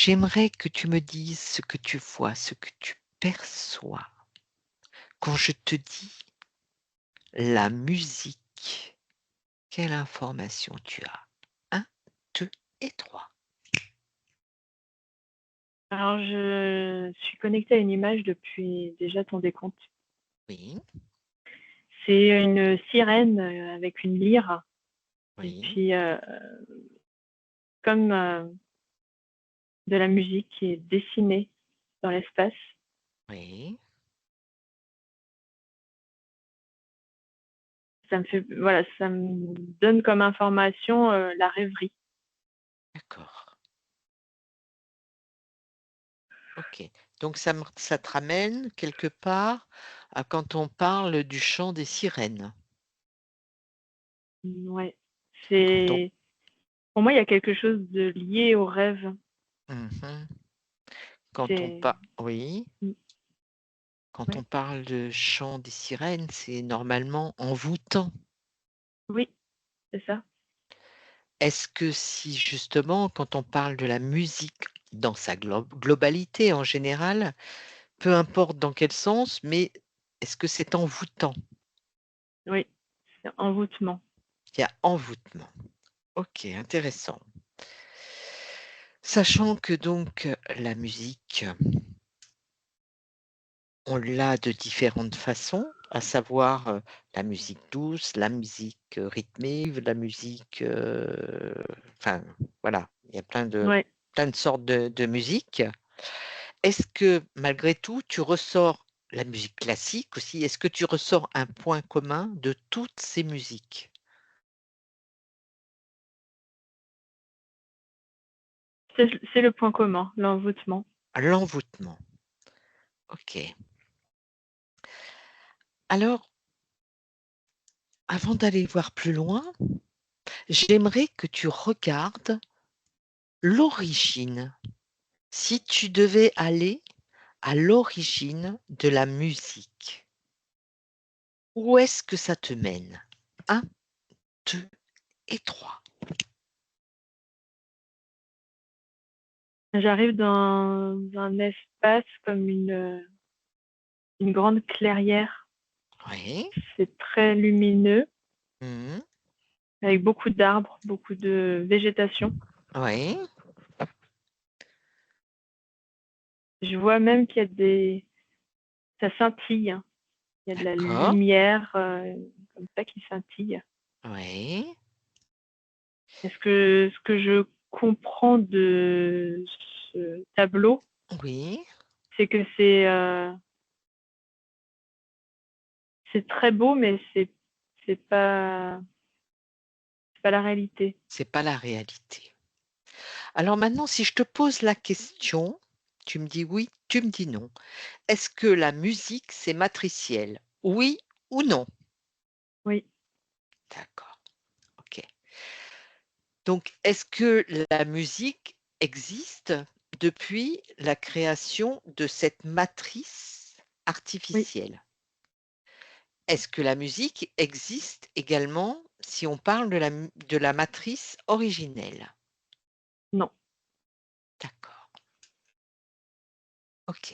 J'aimerais que tu me dises ce que tu vois, ce que tu perçois quand je te dis la musique. Quelle information tu as? 1, 2 et 3. Alors, je suis connectée à une image depuis déjà ton décompte. Oui, C'est une sirène avec une lyre, et oui, puis comme de la musique qui est dessinée dans l'espace. oui, Voilà, ça me donne comme information la rêverie. d'accord. OK. Donc ça te ramène quelque part à quand on parle du chant des sirènes. Ouais, Quand on c'est pour moi il y a quelque chose de lié au rêve. mmh Quand on C'est pa oui, mm, quand on ouais. parle de chant des sirènes, c'est normalement envoûtant. Oui, c'est ça. Est-ce que si justement, quand on parle de la musique dans sa globalité en général, peu importe dans quel sens, mais est-ce que c'est envoûtant? Oui, c'est envoûtement. Il y a envoûtement. OK, intéressant. Sachant que donc la musique, on l'a de différentes façons, à savoir, la musique douce, la musique, rythmée, la musique, enfin voilà, il y a Ouais. plein de sortes de musique. Est-ce que malgré tout, tu ressors la musique classique aussi, est-ce que tu ressors un point commun de toutes ces musiques? C'est le point commun, l'envoûtement. L'envoûtement, OK. Alors, avant d'aller voir plus loin, j'aimerais que tu regardes l'origine. Si tu devais aller à l'origine de la musique, où est-ce que ça te mène? 1, 2 et 3. J'arrive dans un espace comme une grande clairière. Oui. C'est très lumineux, Mmh. avec beaucoup d'arbres, beaucoup de végétation. Oui. Je vois même qu'il y a ça scintille, hein. Il y a de la D'accord. lumière comme ça qui scintille. Oui. Ce que je comprends de ce tableau, Oui. c'est que c'est très beau, mais c'est pas c'est pas la réalité. C'est pas la réalité. Alors maintenant, si je te pose la question, tu me dis oui, tu me dis non. Est-ce que la musique, c'est matriciel? Oui ou non? Oui, D'accord, OK. Donc, est-ce que la musique existe depuis la création de cette matrice oui, artificielle? Est-ce que la musique existe également si on parle de la matrice originelle? non. D'accord, OK.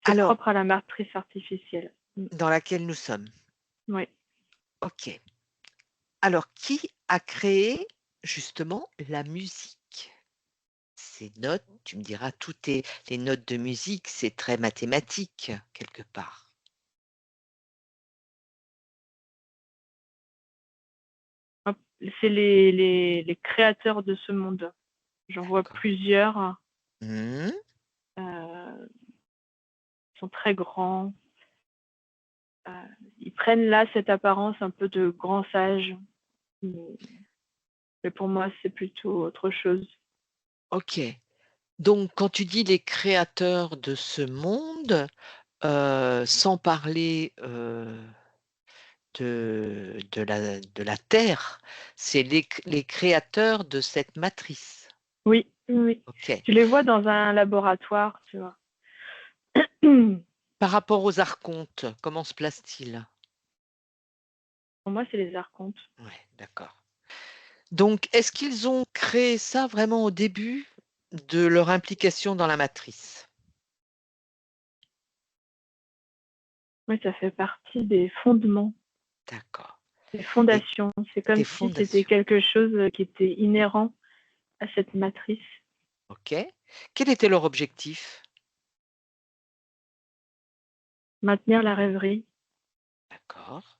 C'est Alors, propre à la matrice artificielle. dans laquelle nous sommes? Oui. OK. Alors, qui a créé justement la musique? Ces notes, tu me diras, tout est les notes de musique, c'est très mathématique, quelque part. Hop, c'est les créateurs de ce monde. J'en vois D'accord. plusieurs. Mmh. Ils sont très grands. Euh, Ils prennent là cette apparence un peu de grands sages. Mais pour moi, c'est plutôt autre chose. OK. Donc quand tu dis les créateurs de ce monde, sans parler, de la Terre, c'est les créateurs de cette matrice? Oui, oui, oui. OK. Tu les vois dans un laboratoire, tu vois. Par rapport aux archontes, comment se placent-ils? Pour moi, c'est les archontes. Ouais, d'accord. Donc est-ce qu'ils ont créé ça vraiment au début? de leur implication dans la matrice. Oui, ça fait partie des fondements, D'accord. des Et fondations. C'est comme des si c'était fondations. quelque chose qui était inhérent à cette matrice. OK. Quel était leur objectif? Maintenir la rêverie. D'accord.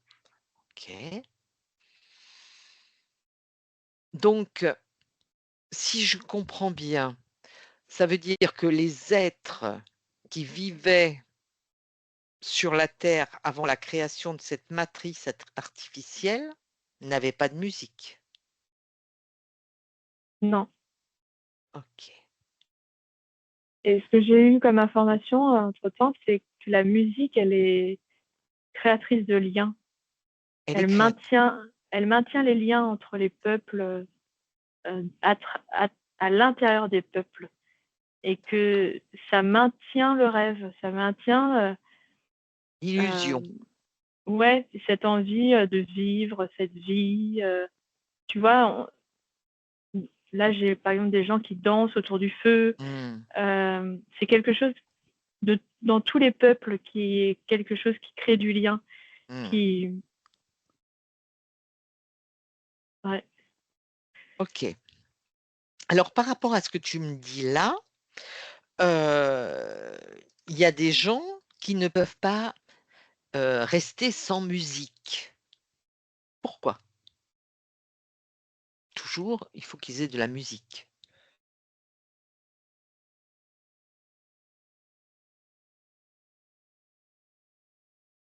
OK. Donc, si je comprends bien, ça veut dire que les êtres qui vivaient sur la Terre avant la création de cette matrice artificielle n'avaient pas de musique? Non. OK. Et ce que j'ai eu comme information entre-temps, c'est que la musique, elle est créatrice de liens. Elle est Elle créatrice. maintient, elle maintient les liens entre les peuples à, à l'intérieur des peuples. Et que ça maintient le rêve, ça maintient Illusion. ouais, cette envie de vivre cette vie. Tu vois, là, j'ai par exemple des gens qui dansent autour du feu. Mmh. C'est quelque chose dans tous les peuples qui est quelque chose qui crée du lien. Mmh. Qui... Ouais. OK. Alors par rapport à ce que tu me dis là, il y a des gens qui ne peuvent pas, rester sans musique. Pourquoi? Toujours, il faut qu'ils aient de la musique.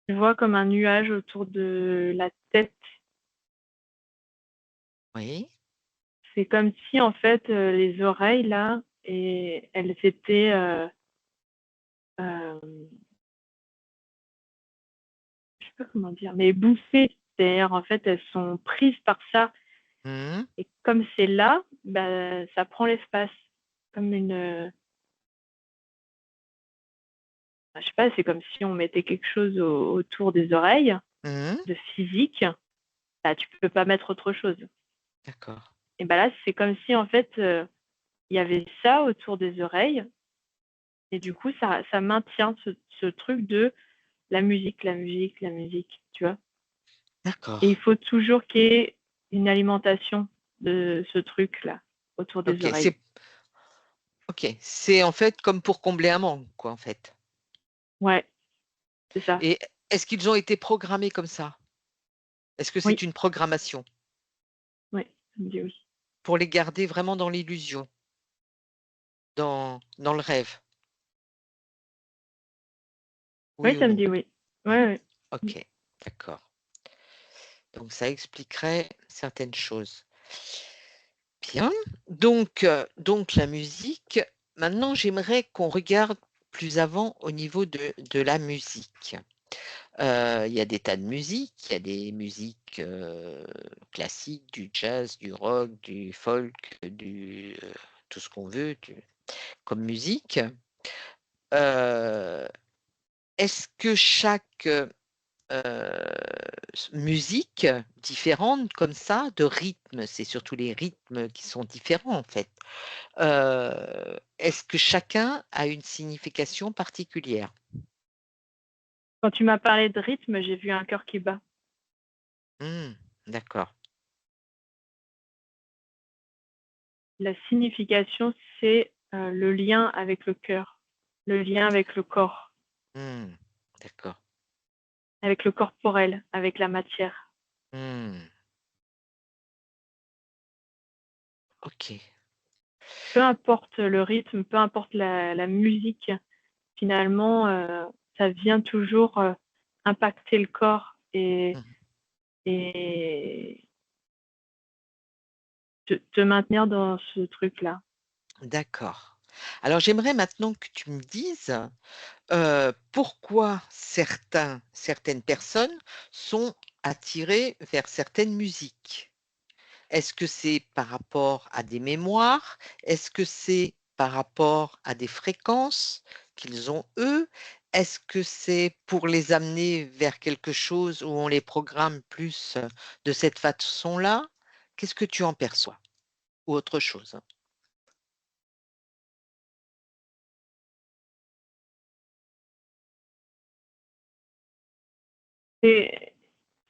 Je vois comme un nuage autour de la tête. Oui. C'est comme si, en fait, les oreilles, là, et elles étaient... je sais pas comment dire, mais bouffées. C'est-à-dire, en fait, elles sont prises par ça. Mmh. Et comme c'est là, bah, ça prend l'espace. Comme une... je sais pas, c'est comme si on mettait quelque chose autour des oreilles, Mmh. de physique. Bah, tu peux pas mettre autre chose. D'accord. Et bah là, c'est comme si, en fait, il y avait ça autour des oreilles. Et du coup, ça maintient ce truc de la musique, la musique, la musique, tu vois. Et il D'accord. faut toujours qu'il y ait une alimentation de ce truc-là autour des OK, oreilles. c'est en fait comme pour combler un manque quoi, en fait. Ouais, c'est ça. Et est-ce qu'ils ont été programmés comme ça? Est-ce que c'est Oui, une programmation oui, ça me dit oui. pour les garder vraiment dans l'illusion, dans le rêve? Oui, Oui ou ça me non? dit oui. Mmh. Ouais, ouais. OK, d'accord. Donc ça expliquerait certaines choses. Bien, donc la musique. Maintenant, j'aimerais qu'on regarde plus avant au niveau de la musique. Il y a des tas de musiques, il y a des musiques, classiques, du jazz, du rock, du folk, tout ce qu'on veut comme musique. Heu, est-ce que chaque, musique différente comme ça, de rythme, c'est surtout les rythmes qui sont différents en fait. Est-ce que chacun a une signification particulière? Quand tu m'as parlé de rythme, j'ai vu un cœur qui bat. Mmh, d'accord. La signification, c'est le lien avec le cœur, le lien avec le corps, Mmh, d'accord. avec le corporel, avec la matière. Mmh, OK. Peu importe le rythme, peu importe la musique, finalement, ça vient toujours impacter le corps Mmh. et te maintenir dans ce truc-là. D'accord. Alors j'aimerais maintenant que tu me dises, pourquoi certaines personnes sont attirées vers certaines musiques? Est-ce que c'est par rapport à des mémoires? Est-ce que c'est par rapport à des fréquences qu'ils ont eux? Est-ce que c'est pour les amener vers quelque chose où on les programme plus, de cette façon-là? Qu'est-ce que tu en perçois? Ou autre chose? C'est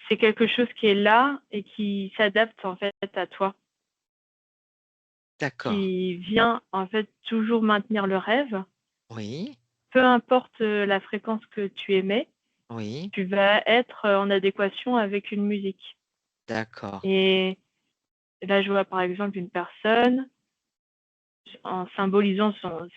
c'est quelque chose qui est là et qui s'adapte en fait à toi, D'accord. qui vient en fait toujours maintenir le rêve. Oui, Peu importe la fréquence que tu émets, oui, tu vas être en adéquation avec une musique. d'accord. Et là, je vois par exemple une personne, en symbolisant son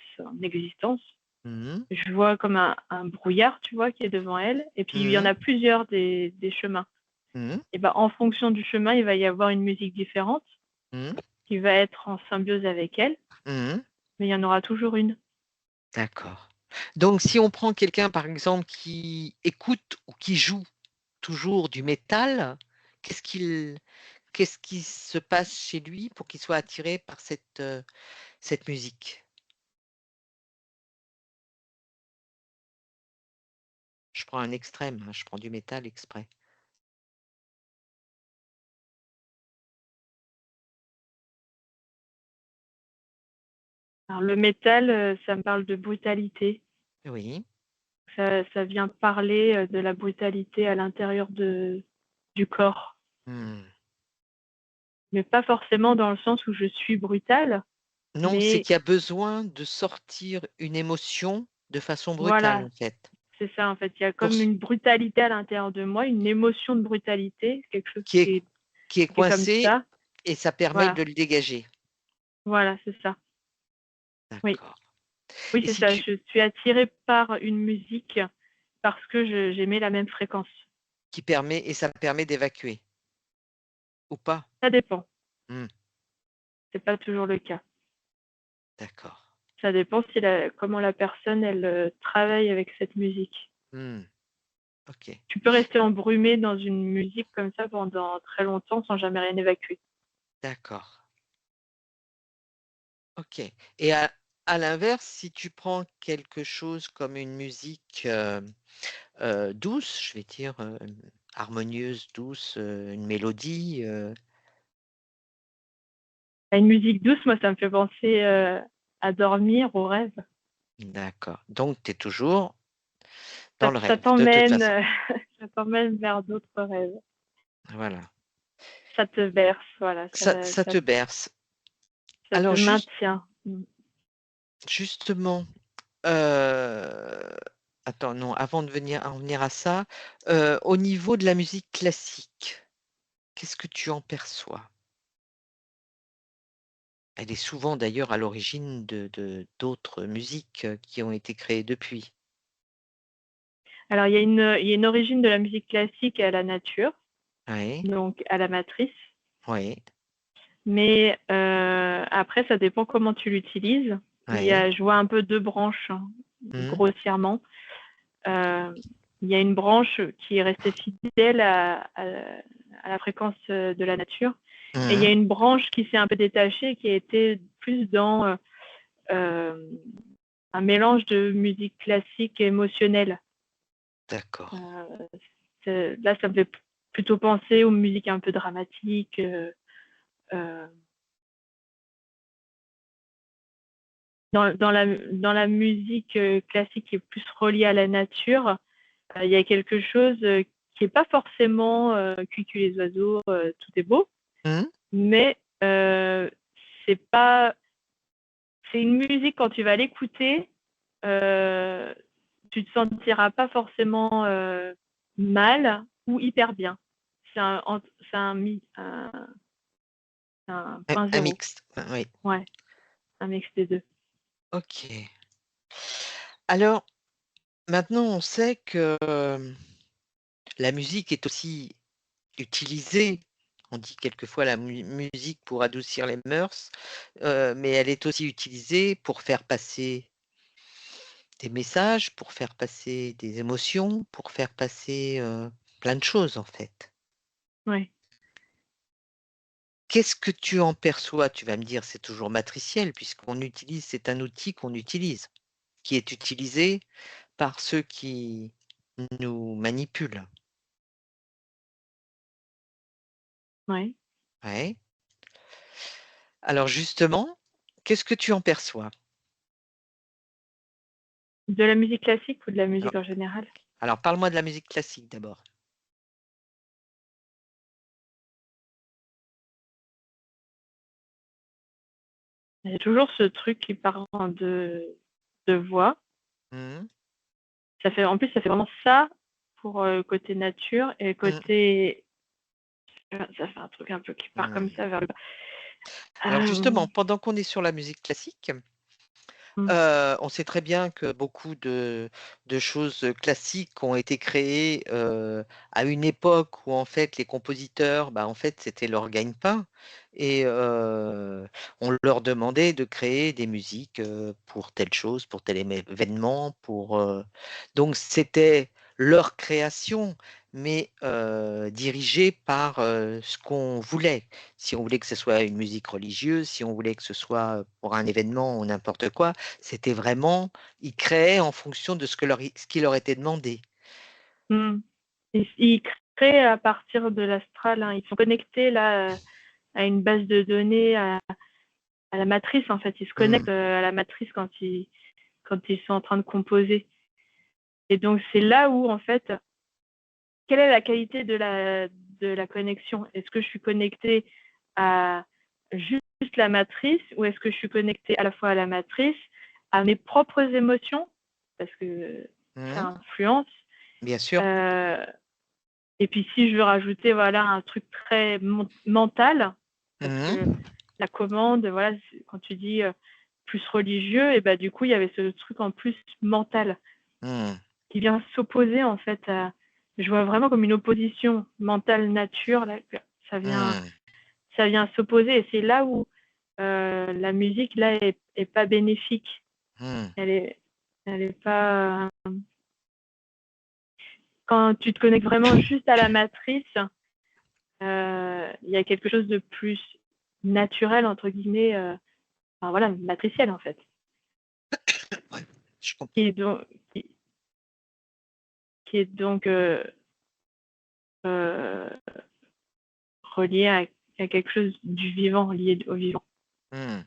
existence, Mhm, je vois comme un brouillard, tu vois, qui est devant elle. Et puis, il y en mhm, a plusieurs des chemins. mhm, Et ben, en fonction du chemin, il va y avoir une musique différente mhm, qui va être en symbiose avec elle, mhm. mais il y en aura toujours une. D'accord. Donc, si on prend quelqu'un, par exemple, qui écoute ou qui joue toujours du métal, qu'est-ce qu'il, qu'est-ce qui se passe chez lui pour qu'il soit attiré par cette musique? Je prends un extrême, hein, je prends du métal exprès. Alors, le métal, ça me parle de brutalité. Oui. Ça vient parler de la brutalité à l'intérieur du corps. Hmm. Mais pas forcément dans le sens où je suis brutale, Non, c'est mais qu'il y a besoin de sortir une émotion de façon brutale, voilà, en fait, c'est ça en fait. Il y a pour comme une brutalité à l'intérieur de moi, une émotion de brutalité, quelque chose qui est, qui est qui est comme coincé ça. et ça permet Voilà, de le dégager. voilà, c'est ça. Oui, D'accord. oui, Et c'est si ça. tu, Je suis attirée par une musique parce que j'aimais la même fréquence. qui permet, et ça permet d'évacuer, ou pas? Ça dépend. Hmm, C'est pas toujours le cas. d'accord. Ça dépend comment la personne elle travaille avec cette musique. Hmm, ok. Tu peux rester embrumé dans une musique comme ça pendant très longtemps sans jamais rien évacuer. D'accord. Ok. Et à l'inverse, si tu prends quelque chose comme une musique douce, je vais dire harmonieuse, douce, une mélodie, Une musique douce, moi, ça me fait penser à dormir, au rêve. d'accord. Donc, tu es toujours dans Ça, le ça rêve, de toute t'emmène, façon. ça t'emmène vers d'autres rêves. Voilà. Ça te berce, voilà. Ça te berce. Ça te Alors, maintient. justement, attends, non, avant de en venir à ça, au niveau de la musique classique, qu'est-ce que tu en perçois? Elle est souvent d'ailleurs à l'origine d'autres musiques qui ont été créées depuis. Alors, il y a une origine de la musique classique à la nature, Oui, donc à la matrice. oui, Mais après, ça dépend comment tu l'utilises. oui. Je vois un peu deux branches, hein, Mmh. grossièrement. Il y a une branche qui est restée fidèle à la fréquence de la nature. Et il y a Mmh. une branche qui s'est un peu détachée, qui a été plus dans un mélange de musique classique et émotionnelle. D'accord. Là, ça me fait plutôt penser aux musiques un peu dramatiques. Euh, dans la musique classique qui est plus reliée à la nature, il y a quelque chose qui n'est pas forcément cuicui les oiseaux, tout est beau, Mmh. mais c'est pas, c'est une musique quand tu vas l'écouter, euh, tu te sentiras pas forcément mal ou hyper bien. C'est un, c'est un point Un zéro. mixte, oui. Ouais, un mix des deux. OK. Alors, maintenant, on sait que, la musique est aussi utilisée, on dit quelquefois la musique pour adoucir les mœurs, mais elle est aussi utilisée pour faire passer des messages, pour faire passer des émotions, pour faire passer, plein de choses, en fait. Ouais. Qu'est-ce que tu en perçois? Tu vas me dire: «C'est toujours matriciel», puisqu'on utilise c'est un outil qu'on utilise, qui est utilisé par ceux qui nous manipulent. Ouais. Ouais. Alors justement, qu'est-ce que tu en perçois? De la musique classique ou de la Alors musique en général? alors parle-moi de la musique classique d'abord. Il y a toujours ce truc qui part en deux voix. Mmh. En plus, ça fait vraiment ça pour côté nature et Mmh. côté. Ça fait un truc un peu qui part comme Mmh. ça vers le bas. Alors justement, Euh, pendant qu'on est sur la musique classique, hmm, on sait très bien que beaucoup de choses classiques ont été créées, à une époque où en fait les compositeurs, bah, en fait, c'était leur gagne-pain et on leur demandait de créer des musiques, pour telle chose, pour tel événement, donc c'était leur création, mais dirigée par, ce qu'on voulait. Si on voulait que ce soit une musique religieuse, si on voulait que ce soit pour un événement ou n'importe quoi, c'était vraiment ils créaient en fonction de ce qui leur était demandé. hmm. Ils créent à partir de l'astral. Hein. Ils sont connectés là à une base de données, à la matrice en fait. Ils se Mmh. connectent à la matrice quand ils sont en train de composer. Et donc c'est là où en fait, quelle est la qualité de la connexion? Est-ce que je suis connectée à juste la matrice ou est-ce que je suis connectée à la fois à la matrice, à mes propres émotions, parce que ça Mmh. influence. Bien sûr. Euh, et puis si je veux rajouter voilà un truc très mental, parce Mmh. que la commande, voilà, quand tu dis plus religieux, et bah du coup il y avait ce truc en plus mental Mmh. qui vient s'opposer en fait à. Je vois vraiment comme une opposition mentale-nature. Là, ça vient, Mmh. ça vient s'opposer et c'est là où la musique là est pas bénéfique. Mmh. Elle est pas. Quand tu te connectes vraiment juste à la matrice, il y a quelque chose de plus naturel entre guillemets, enfin voilà, matriciel en fait, Ouais, je qui comprends. est donc, qui, qui est donc euh, relié à quelque chose du vivant, lié au vivant. Mmh.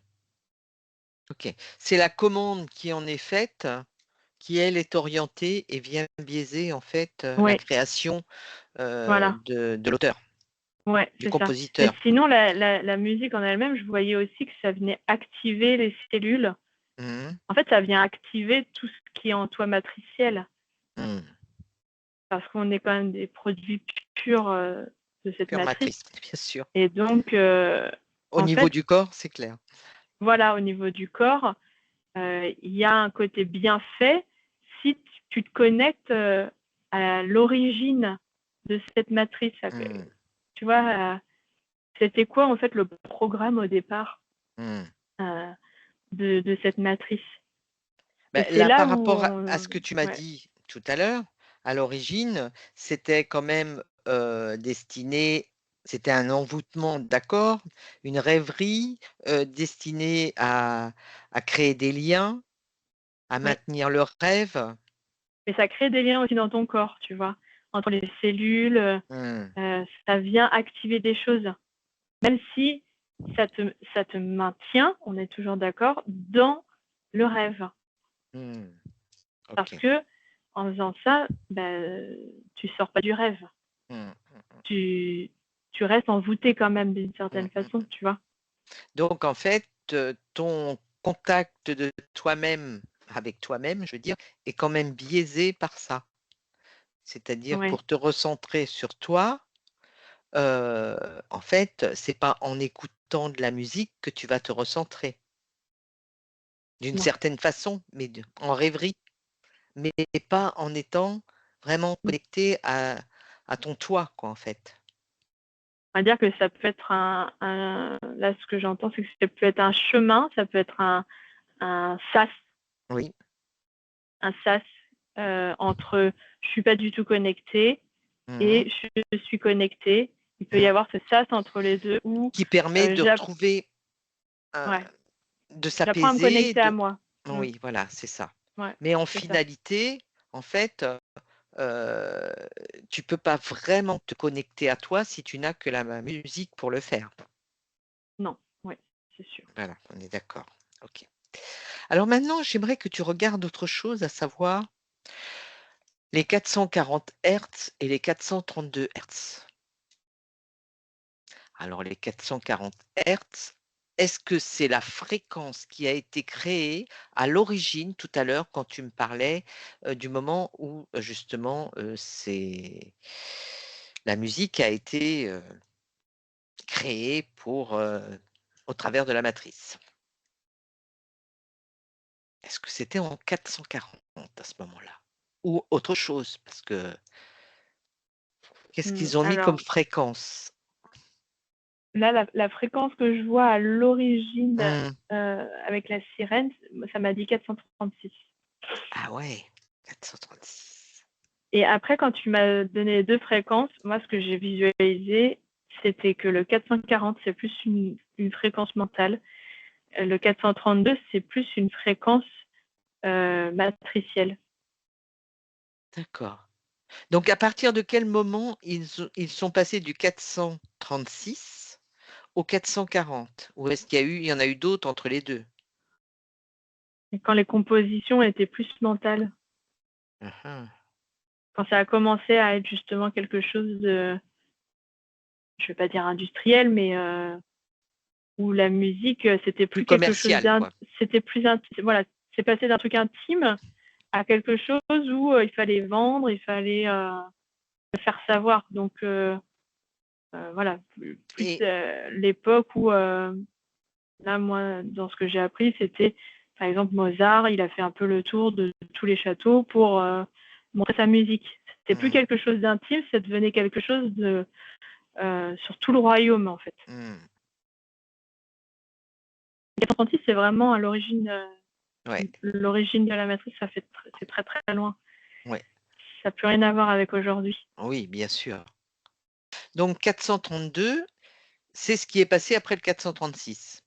OK. C'est la commande qui en est faite, qui elle est orientée et vient biaiser en fait, la Ouais, création, voilà. de l'auteur, Ouais, du c'est ça. Mais compositeur. sinon, la musique en elle-même, je voyais aussi que ça venait activer les cellules. Mmh. En fait, ça vient activer tout ce qui est en toi matriciel, Mmh. parce qu'on est quand même des produits purs de cette Pure matrice. matrice, bien sûr. Et donc, Au en niveau fait, du corps, c'est clair. voilà, au niveau du corps, il y a un côté bien fait si tu te connectes à l'origine de cette matrice. Mmh. Tu vois, c'était quoi en fait le programme au départ Mmh. euh, de cette matrice? Bah, Et c'est là, là par où rapport à ce que tu m'as ouais, dit tout à l'heure, à l'origine, c'était quand même, destiné c'était un envoûtement, d'accord, une rêverie, destinée à créer des liens, à oui. maintenir le rêve. Mais ça crée des liens aussi dans ton corps, tu vois, entre les cellules. Mmh. Ça vient activer des choses, même si ça te maintient, on est toujours d'accord, dans le rêve. Mmh. Parce OK. que en faisant ça, ben, tu sors pas du rêve. Mmh. Tu, tu restes envoûté quand même d'une Mmh certaine mh. façon, tu vois. Donc en fait, ton contact de toi-même avec toi-même, je veux dire, est quand même biaisé par ça. C'est-à-dire Ouais. pour te recentrer sur toi, en fait, c'est pas en écoutant de la musique que tu vas te recentrer. D'une Non. certaine façon, mais en rêverie, mais pas en étant vraiment connecté à ton toi, quoi, en fait. On va dire que ça peut être là, ce que j'entends, c'est que ça peut être un chemin, ça peut être un sas, Oui. un sas entre je suis pas du tout connectée Mmh. et je suis connectée. Il peut y Mmh. avoir ce sas entre les deux où Qui permet de j'apprends retrouver, heu, ouais, de à me s'apaiser, connecter à de moi. Mm. oui, voilà, c'est ça. Ouais, Mais en c'est ça. finalité, en fait, heu, tu peux pas vraiment te connecter à toi si tu n'as que la musique pour le faire. Non, oui, c'est sûr. Voilà, on est d'accord. OK. Alors maintenant, j'aimerais que tu regardes autre chose, à savoir les 440 Hertz et les 432 Hertz. Alors les 440 Hertz, est-ce que c'est la fréquence qui a été créée à l'origine, tout à l'heure, quand tu me parlais, du moment où, justement, c'est la musique a été, créée pour, au travers de la matrice? Est-ce que c'était en 440 à ce moment-là? Ou autre chose? Parce que qu'est-ce qu'ils ont mis comme Alors fréquence? là, la fréquence que je vois à l'origine, Mmh. avec la sirène, ça m'a dit 436. Ah ouais, 436. Et après, quand tu m'as donné les 2 fréquences, moi, ce que j'ai visualisé, c'était que le 440, c'est plus une fréquence mentale. Le 432, c'est plus une fréquence, matricielle. D'accord. Donc à partir de quel moment ils sont passés du 436 au 440? Ou est-ce il y en a eu d'autres entre les 2? Et quand les compositions étaient plus mentales, Mmh mh. quand ça a commencé à être justement quelque chose de, je vais pas dire industriel, mais où la musique, c'était Plus plus quelque chose commercial, quoi. c'était plus voilà, c'est passé d'un truc intime à quelque chose où, il fallait vendre, il fallait, le faire savoir. Donc voilà, plus Et l'époque où, là, moi, dans ce que j'ai appris, c'était, par exemple, Mozart, il a fait un peu le tour de tous les châteaux pour, montrer sa musique. C'était plus mmh, quelque chose d'intime, ça devenait quelque chose de, sur tout le royaume, en fait. mmh, 436, c'est vraiment à ouais, l'origine de la matrice, c'est très, très loin. ouais, Ça n'a plus rien à voir avec aujourd'hui. oui, bien sûr. Donc 432, c'est ce qui est passé après le 436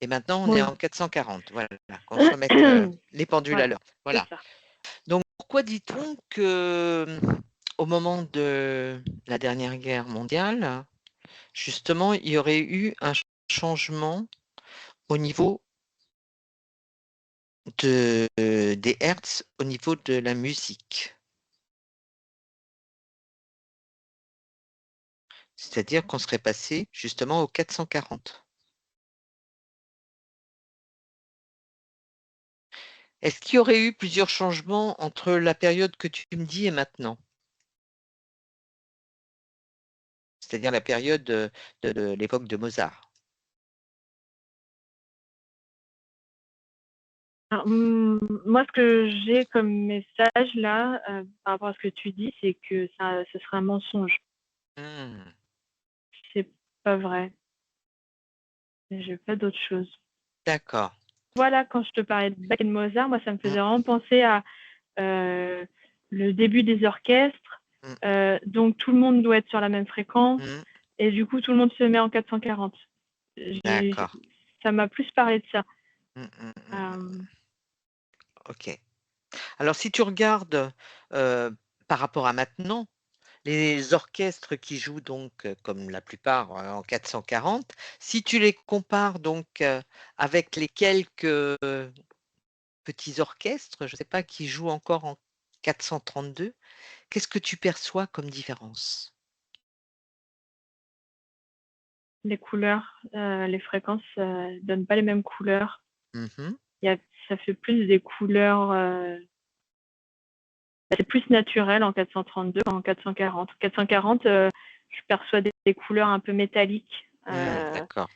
et maintenant on est Oui. en 440, voilà, qu'on se remette, les pendules à Voilà, l'heure. c'est Voilà. ça. Donc pourquoi dit-on que, au moment de la dernière guerre mondiale, justement, il y aurait eu un changement au niveau des hertz, au niveau de la musique? C'est-à-dire qu'on serait passé justement au 440. Est-ce qu'il y aurait eu plusieurs changements entre la période que tu me dis et maintenant? C'est-à-dire la période, de l'époque de Mozart? Alors, moi, ce que j'ai comme message là, par rapport à ce que tu dis, c'est que ça ce serait un mensonge. Mmh, C'est pas vrai. J'ai pas d'autre chose. d'accord. Voilà, quand je te parlais de Bach et de Mozart, moi, ça me Mmh, faisait vraiment penser à, le début des orchestres, mmh, donc tout le monde doit être sur la même fréquence mmh, et du coup, tout le monde se met en 440. J'ai d'accord. Ça m'a plus parlé de ça. Mmh, mmh, mmh, Hem, OK. Alors si tu regardes, heu, par rapport à maintenant, les orchestres qui jouent donc, comme la plupart, en 440, si tu les compares donc, avec les quelques, petits orchestres, je ne sais pas, qui jouent encore en 432, qu'est-ce que tu perçois comme différence? les couleurs, les fréquences, donnent pas les mêmes couleurs. Mmh mh. Il y a Ça fait plus des couleurs, c'est plus naturel en 432 qu'en 440. 440, je perçois des couleurs un peu métalliques, Mmh, d'accord.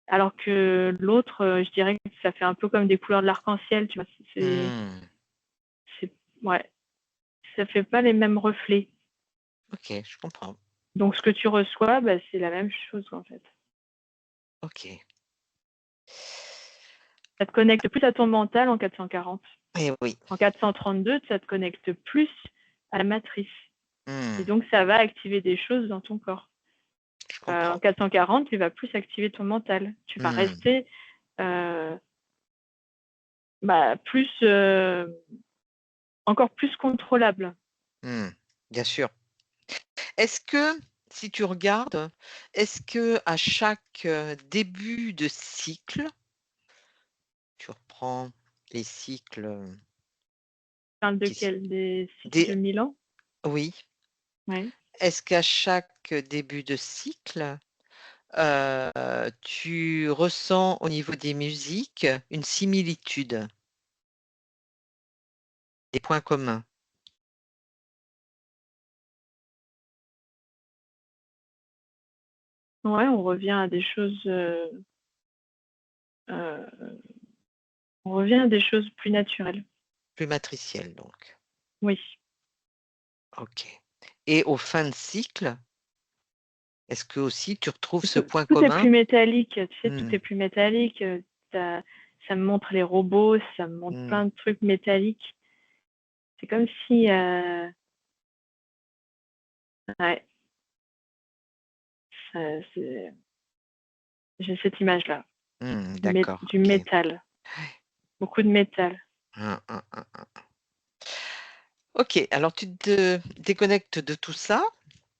alors que l'autre, je dirais que ça fait un peu comme des couleurs de l'arc-en-ciel, tu vois? Mmh. C'est Ouais, ça fait pas les mêmes reflets. OK, je comprends. Donc ce que tu reçois, bah, c'est la même chose, en fait. OK. Ça te connecte plus à ton mental en 440. Et oui. En 432, ça te connecte plus à la matrice et Mmh, donc ça va activer des choses dans ton corps. je En comprends. 440, tu vas plus activer ton mental. Tu vas Mmh, rester, heu, plus, encore plus contrôlable. mmh, bien sûr. Est-ce que, si tu regardes, est-ce qu'à chaque, début de cycle, tu reprends les cycles, Tu parles de qui s quel? Des cycles des de Milan? oui. Ouais. Est-ce qu'à chaque début de cycle, tu ressens au niveau des musiques une similitude, des points communs. Ouais, on revient à des choses, on revient à des choses plus naturelles. Plus matricielles donc. Oui. OK. Et aux fins de cycle, est-ce que aussi tu retrouves ce Tout point tout est commun? plus métallique, tu sais, tout Mmh. est plus métallique, ça me montre les robots, ça me montre Mmh. plein de trucs métalliques. C'est comme si, ouais, ça c'est j'ai cette image-là, Mmh, d'accord, du OK. métal, beaucoup de métal. Hein, hein, hein, hein. OK, alors tu te déconnectes de tout ça.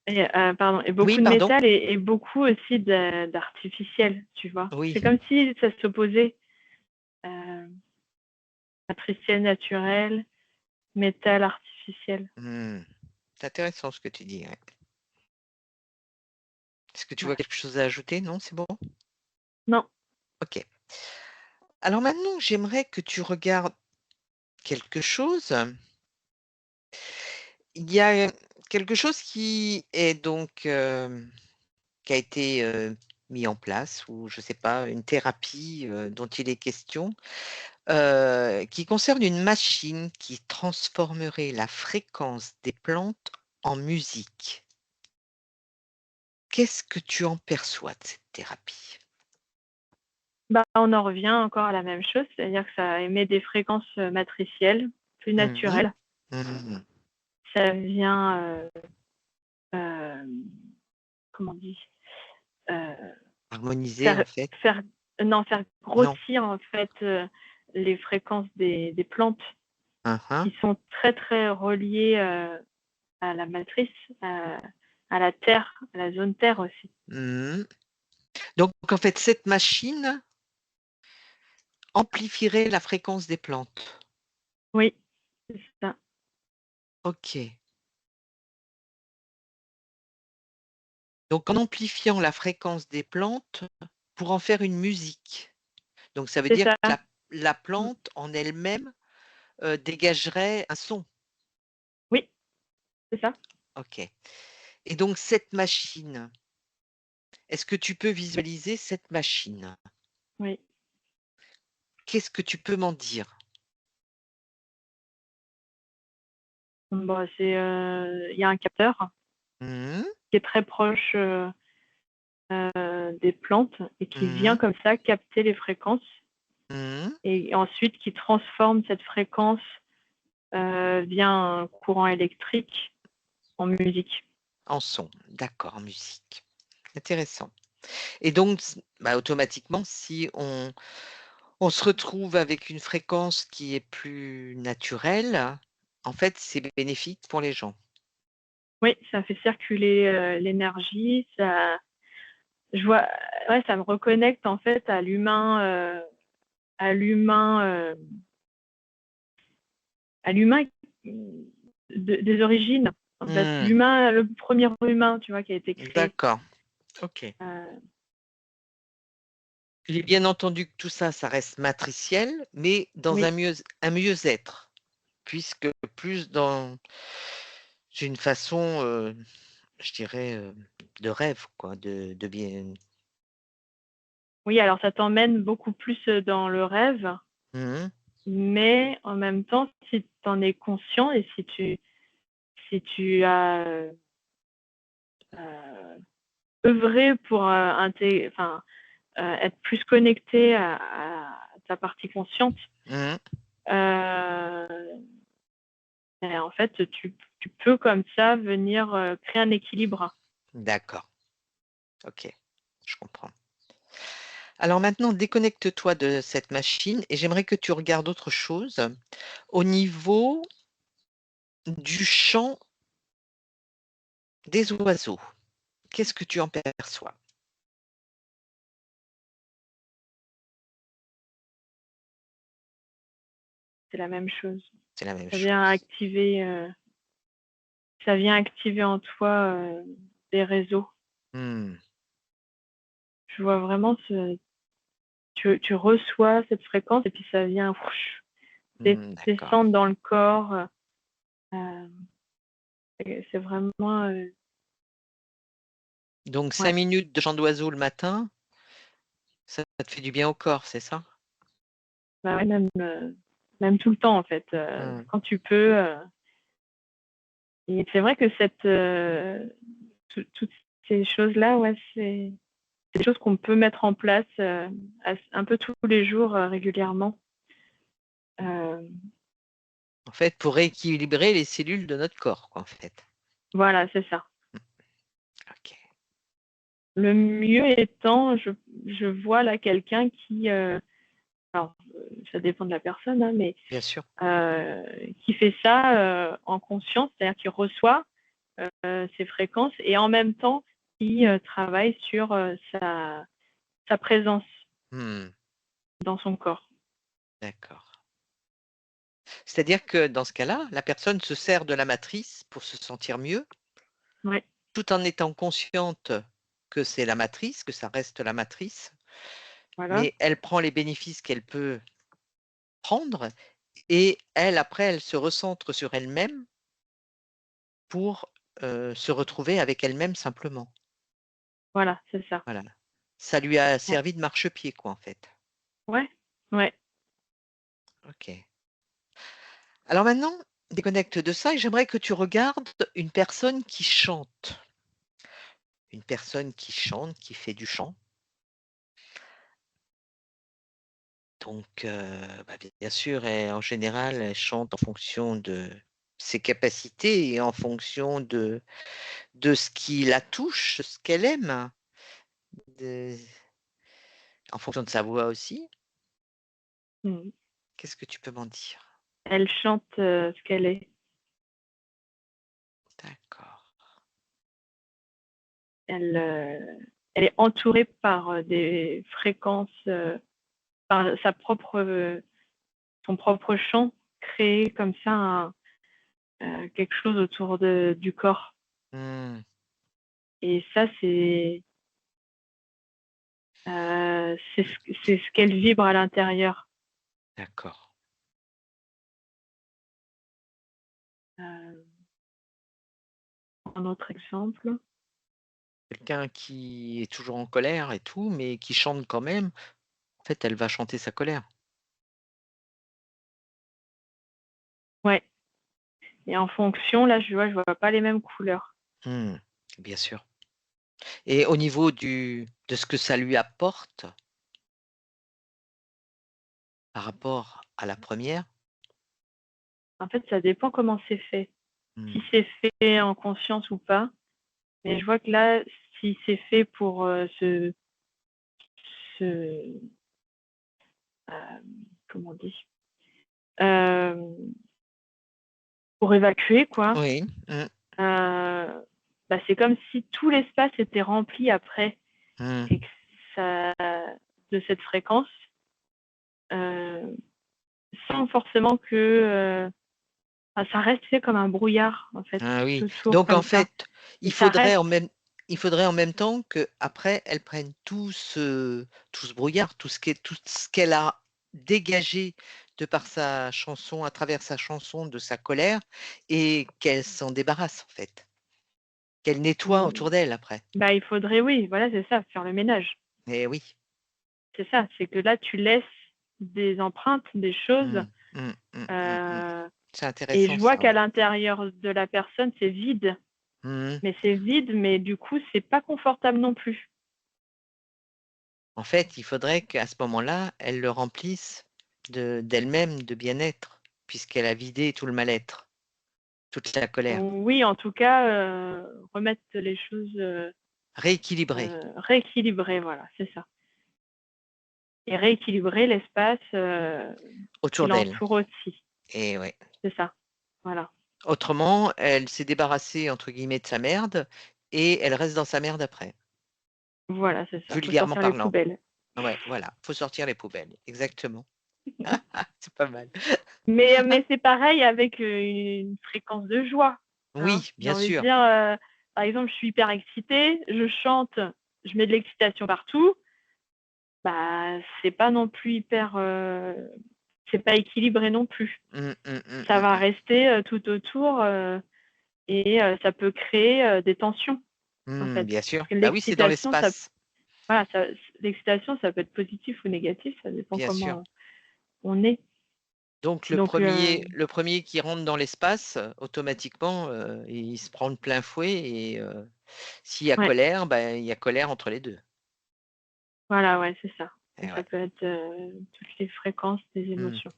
Et pardon, et Oui, beaucoup de pardon? métal et beaucoup aussi d'artificiel, tu vois? Oui. C'est comme si ça s'opposait, heu, matriciel naturel, métal artificiel. Mmh. C'est intéressant ce que tu dis, ouais. Est-ce que tu vois Ouais. quelque chose à ajouter? Non, c'est bon? Non. OK. Alors maintenant, j'aimerais que tu regardes quelque chose. Il y a quelque chose qui est donc, qui a été, mis en place ou je sais pas, une thérapie, dont il est question, qui concerne une machine qui transformerait la fréquence des plantes en musique. Qu'est-ce que tu en perçois de cette thérapie? Bah, on en revient encore à la même chose, c'est-à-dire que ça émet des fréquences, matricielles, plus Mmh mh. naturelles. Mmh. Ça vient, comment on dit? Heu, Harmoniser faire en fait? faire non, faire Non. grossir en fait, les fréquences des plantes Hein, hein. qui sont très, très reliées, à la matrice, à la terre, à la zone terre aussi. Mmh. Donc en fait, cette machine amplifierait la fréquence des plantes? Oui, c'est ça. OK. Donc en amplifiant la fréquence des plantes pour en faire une musique. Donc ça veut C'est dire ça. que la Mmh. plante en elle-même, dégagerait un son? Oui, c'est ça. OK. Et donc cette machine, est-ce que tu peux visualiser cette machine? Oui. Qu'est-ce que tu peux m'en dire? Bah, il y a un capteur Mmh mh. qui est très proche, des plantes et qui vient Mmh. comme ça capter les fréquences Mmh. et ensuite qui transforme cette fréquence, via un courant électrique en musique. En son, d'accord, en musique. Intéressant. Et donc bah, automatiquement, si on se retrouve avec une fréquence qui est plus naturelle, en fait, c'est bénéfique pour les gens. Oui, ça fait circuler, l'énergie, ça je vois ouais, ça me reconnecte en fait à l'humain, à l'humain, des origines, en fait. Mmh. L'humain, le premier humain, tu vois, qui a été créé. D'accord, OK. Heu, Et bien entendu que tout ça, ça reste matriciel, mais dans oui, un mieux-être, puisque plus dans une façon, je dirais, de rêve quoi, de bien oui, alors ça t'emmène beaucoup plus, dans le rêve, mmh mh. mais en même temps, si tu en es conscient et si tu as, œuvré pour, être plus connecté à ta partie consciente, Mmh. heu et en fait, tu peux comme ça venir, créer un équilibre. D'accord, OK, je comprends. Alors maintenant, déconnecte-toi de cette machine et j'aimerais que tu regardes autre chose. Au niveau du chant des oiseaux, qu'est-ce que tu en perçois? C'est la même chose. C'est la même Ça vient chose. activer, ça vient activer en toi, des réseaux. Mmh. je vois vraiment tu reçois cette fréquence et puis ça vient D'accord. descendre dans le corps. C'est vraiment... Donc, ouais. 5 minutes de chant d'oiseau le matin, ça te fait du bien au corps, c'est ça? Bah ouais, même tout le temps, en fait. Quand tu peux. Et c'est vrai que toutes ces choses-là, ouais, c'est des choses qu'on peut mettre en place un peu tous les jours, régulièrement. En fait, pour rééquilibrer les cellules de notre corps, quoi, en fait. Voilà, c'est ça. Ok. Le mieux étant, je vois là quelqu'un qui... alors, ça dépend de la personne, hein, mais Bien sûr. qui fait ça en conscience, c'est-à-dire qui reçoit ces fréquences et en même temps qui travaille sur sa présence dans son corps. D'accord. C'est-à-dire que dans ce cas-là, la personne se sert de la matrice pour se sentir mieux, Ouais, tout en étant consciente que c'est la matrice, que ça reste la matrice, voilà, mais elle prend les bénéfices qu'elle peut prendre et elle, après, elle se recentre sur elle-même pour se retrouver avec elle-même simplement. voilà, c'est ça. Voilà. Ça lui a Ouais, servi de marchepied, quoi, en fait. ouais, ouais. Ok. Alors maintenant, déconnecte de ça et j'aimerais que tu regardes une personne qui chante. Une personne qui chante, qui fait du chant. Donc, bah, bien sûr, en général, elle chante en fonction de ses capacités et en fonction de ce qui la touche, ce qu'elle aime, de- en fonction de sa voix aussi. Mm. Qu'est-ce que tu peux m'en dire? Elle chante ce qu'elle est. D'accord. Elle est entourée par des fréquences, par son propre chant, créé comme ça quelque chose autour du corps. Hmm, Et ça, c'est ce qu'elle vibre à l'intérieur. d'accord. Un autre exemple. Quelqu'un qui est toujours en colère et tout, mais qui chante quand même, en fait, elle va chanter sa colère. Ouais. Et en fonction, là, je vois pas les mêmes couleurs. Hmm, bien sûr. Et au niveau de ce que ça lui apporte par rapport à la première. En fait, ça dépend comment c'est fait. Hmm, Si c'est fait en conscience ou pas. Mais je vois que là, si c'est fait pour comment on dit, euh, pour évacuer, quoi. oui. Bah, c'est comme si tout l'espace était rempli après Hmm. et que ça, de cette fréquence, sans forcement que ça reste fait comme un brouillard en fait, Ah oui. tout autour Donc en comme ça. fait, Et il ça faudrait reste. en même il faudrait en même temps qu'après elle prenne tout ce brouillard, tout ce qu'elle a dégagé de par sa chanson, à travers sa chanson, de sa colère et qu'elle s'en débarrasse en fait. Qu'elle nettoie autour d'elle après. Bah, il faudrait, oui, voilà, c'est ça, faire le ménage. Eh oui. C'est ça, c'est que là, tu laisses des empreintes, des choses, Mmh. Mmh, mmh, mmh, mmh. euh, C'est et intéressant je vois ça, qu'à ouais. l'intérieur de la personne, c'est vide. Mmh. Mais c'est vide, mais du coup, c'est pas confortable non plus. En fait, il faudrait qu'à ce moment-là, elle le remplisse d'elle-même, de bien-être, puisqu'elle a vidé tout le mal-être, toute la colère. Oui, en tout cas, remettre les choses Rééquilibrer rééquilibrées, voilà, c'est ça. Et rééquilibrer l'espace qui autour d'elle. l'entoure aussi, Et ouais. c'est ça. Voilà, Autrement, elle s'est débarrassée entre guillemets de sa merde et elle reste dans sa merde après, voilà, c'est ça. Faut vulgairement sortir les parlant. poubelles. Ouais, voilà, faut sortir les poubelles, exactement. C'est pas mal. Mais c'est pareil avec une fréquence de joie. Hein. Oui, J'ai bien envie de sûr. dire, par exemple, je suis hyper excitée, je chante, je mets de l'excitation partout. bah, c'est pas non plus hyper, c'est pas équilibré non plus. Ça va rester, tout autour, et ça peut créer, des tensions, en fait. Bien sûr. Parce que Bah oui, c'est dans l'excitation, ça l'espace. voilà, ça l'excitation, ça peut être positif ou négatif, ça dépend Bien sûr. comment on est. Donc le Donc premier, le premier qui rentre dans l'espace, automatiquement, il se prend le plein fouet et s'il y a ouais, colère, ben, il y a colère entre les 2. voilà, ouais, c'est ça. Et Donc ça ouais. peut être, toutes les fréquences des Mmh. émotions.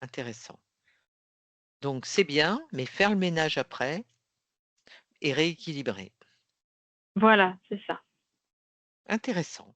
Intéressant. Donc c'est bien, mais faire le ménage après et rééquilibrer. Voilà, c'est ça. Intéressant.